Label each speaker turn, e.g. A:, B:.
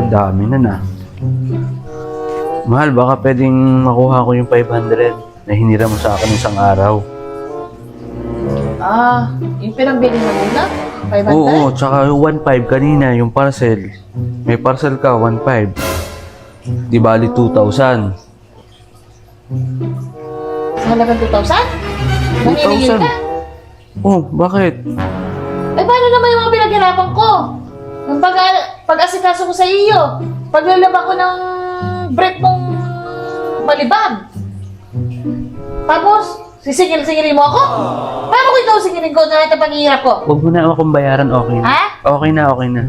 A: dami na. Mahal, baka pwedeng makuha ko yung 500 na hinira mo sa akin isang araw.
B: Yung pinambili mo muna? 500?
A: Oo, tsaka yung 1.5 kanina, yung parcel. May parcel ka, 1.5. Di bali 2,000.
B: Sa halagang 2,000? Nanginingil ka?
A: Oh, bakit?
B: Eh, paano naman yung mga pinaghirapan ko? Yung pag-asikaso ko sa iyo, paglalaba ko ng brief mong malibag. Tapos, sisingil-singilin mo ako? Paano ko ikaw singilin ko na ito paghihirap ko?
A: Huwag mo na akong bayaran, okay na.
B: Ha?
A: Okay na.